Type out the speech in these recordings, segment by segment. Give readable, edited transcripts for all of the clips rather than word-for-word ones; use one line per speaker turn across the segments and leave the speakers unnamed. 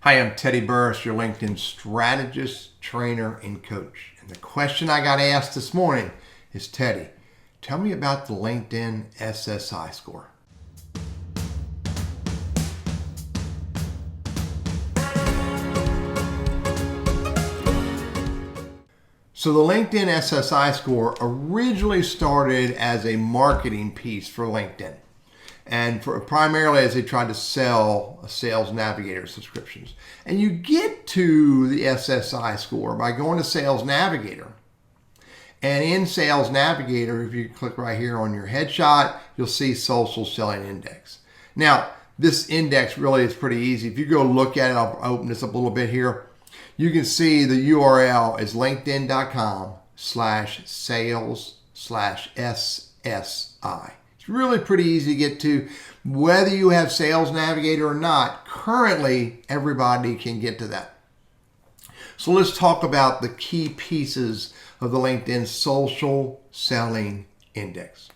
Hi, I'm Teddy Burriss, your LinkedIn strategist, trainer, and coach. And the question I got asked this morning is, Teddy, tell me about the LinkedIn SSI score. So the LinkedIn SSI score originally started as a marketing piece for LinkedIn. And primarily as they tried to sell Sales Navigator subscriptions. And you get to the SSI score by going to Sales Navigator. And in Sales Navigator, if you click right here on your headshot, you'll see Social Selling Index. Now, this index really is pretty easy. If you go look at it, I'll open this up a little bit here. You can see the URL is linkedin.com/sales/SSI. It's really pretty easy to get to. Whether you have Sales Navigator or not, currently everybody can get to that. So let's talk about the key pieces of the LinkedIn Social Selling Index.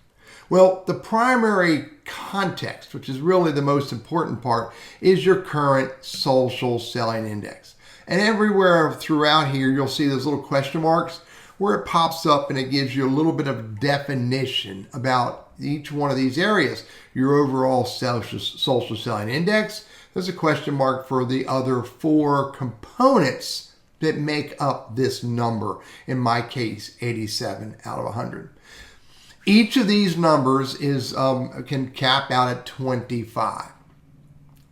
Well, the primary context, which is really the most important part, is your current Social Selling Index. And everywhere throughout here, you'll see those little question marks where it pops up and it gives you a little bit of definition about each one of these areas. Your overall social selling index. There's a question mark for the other 4 components that make up this number. In my case, 87 out of 100. Each of these numbers is can cap out at 25.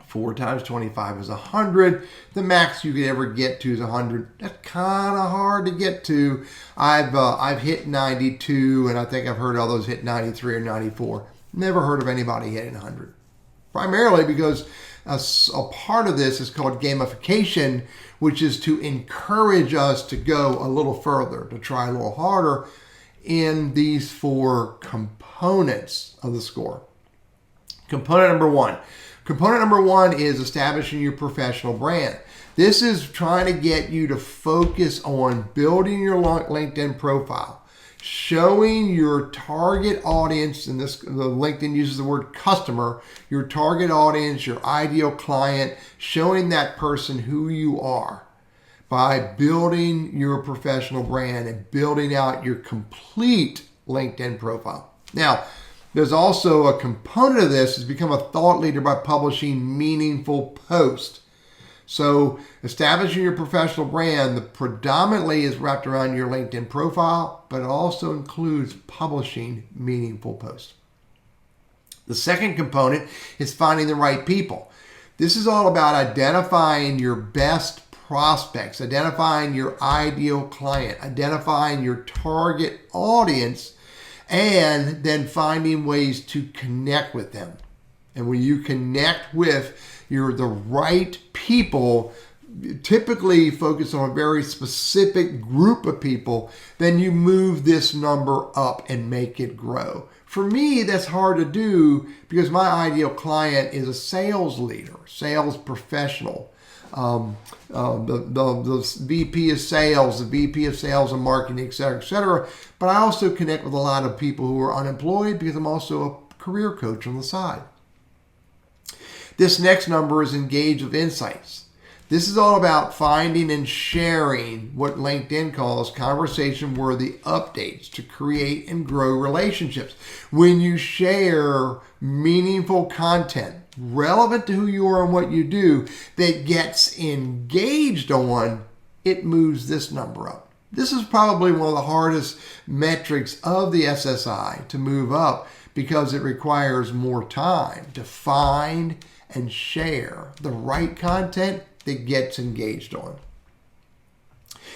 4 times 25 is 100. The max you could ever get to is 100. That's kind of hard to get to. I've hit 92, and I think I've heard others hit 93 or 94. Never heard of anybody hitting 100. Primarily because a part of this is called gamification, which is to encourage us to go a little further, to try a little harder in these 4 components of the score. Component number 1. Component number 1 is establishing your professional brand. This is trying to get you to focus on building your LinkedIn profile, showing your target audience, and this LinkedIn uses the word customer, your target audience, your ideal client, showing that person who you are by building your professional brand and building out your complete LinkedIn profile. Now, there's also a component of this is become a thought leader by publishing meaningful posts. So establishing your professional brand predominantly is wrapped around your LinkedIn profile, but it also includes publishing meaningful posts. The second component is finding the right people. This is all about identifying your best prospects, identifying your ideal client, identifying your target audience, and then finding ways to connect with them. And when you connect with the right people, typically focus on a very specific group of people, then you move this number up and make it grow. For me, that's hard to do because my ideal client is a sales leader, sales professional. The VP of sales, the VP of sales and marketing, et cetera, et cetera. But I also connect with a lot of people who are unemployed because I'm also a career coach on the side. This next number is engage with insights. This is all about finding and sharing what LinkedIn calls conversation-worthy updates to create and grow relationships. When you share meaningful content relevant to who you are and what you do that gets engaged on, it moves this number up. This is probably one of the hardest metrics of the SSI to move up because it requires more time to find and share the right content that gets engaged on.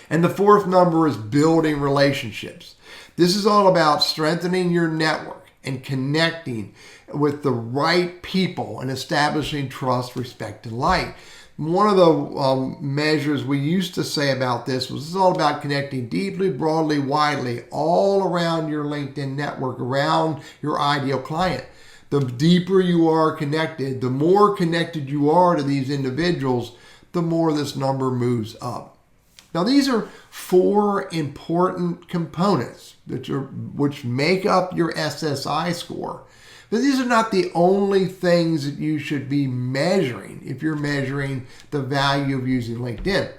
And the 4th number is building relationships. This is all about strengthening your network and connecting with the right people and establishing trust, respect, and like. One of the measures we used to say about this was all about connecting deeply, broadly, widely, all around your LinkedIn network, around your ideal client. The deeper you are connected, the more connected you are to these individuals, the more this number moves up. Now, these are 4 important components which make up your SSI score. But these are not the only things that you should be measuring if you're measuring the value of using LinkedIn.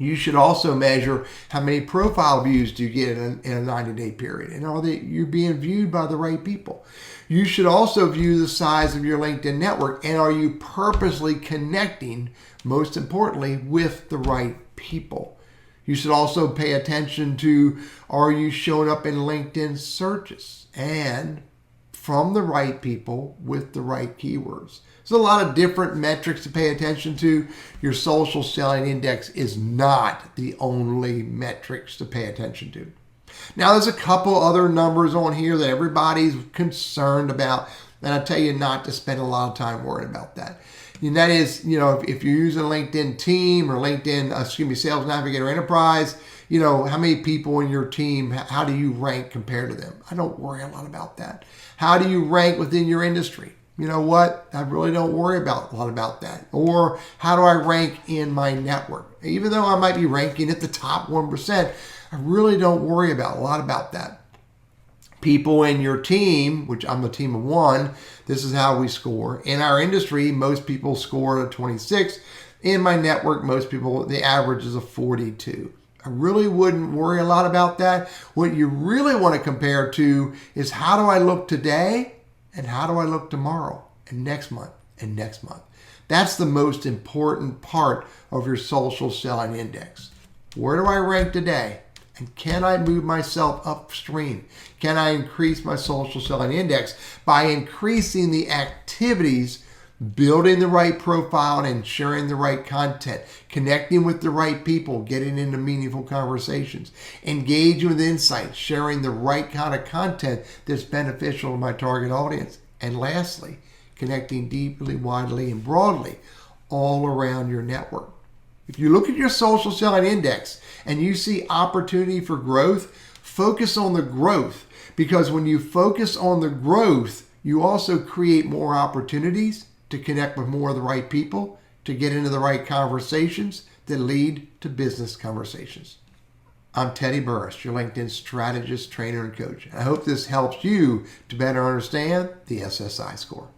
You should also measure how many profile views do you get in a 90-day period, and are you being viewed by the right people? You should also view the size of your LinkedIn network, and are you purposely connecting, most importantly, with the right people? You should also pay attention to, are you showing up in LinkedIn searches and from the right people with the right keywords? There's a lot of different metrics to pay attention to. Your social selling index is not the only metrics to pay attention to. Now, there's a couple other numbers on here that everybody's concerned about, and I tell you not to spend a lot of time worrying about that. And that is, if you're using LinkedIn Team or LinkedIn, Sales Navigator Enterprise, how many people in your team, how do you rank compared to them? I don't worry a lot about that. How do you rank within your industry? You know what? I really don't worry a lot about that. Or how do I rank in my network? Even though I might be ranking at the top 1%, I really don't worry a lot about that. People in your team, which I'm a team of 1, this is how we score. In our industry, most people score at a 26. In my network, most people, the average is a 42. I really wouldn't worry a lot about that. What you really want to compare to is, how do I look today and how do I look tomorrow and next month and next month? That's the most important part of your social selling index. Where do I rank today? And can I move myself upstream? Can I increase my social selling index by increasing the activities, building the right profile and sharing the right content, connecting with the right people, getting into meaningful conversations, engaging with insights, sharing the right kind of content that's beneficial to my target audience, and lastly, connecting deeply, widely, and broadly all around your network. If you look at your social selling index and you see opportunity for growth, focus on the growth, because when you focus on the growth, you also create more opportunities to connect with more of the right people, to get into the right conversations that lead to business conversations. I'm Teddy Burriss, your LinkedIn strategist, trainer, and coach. I hope this helps you to better understand the SSI score.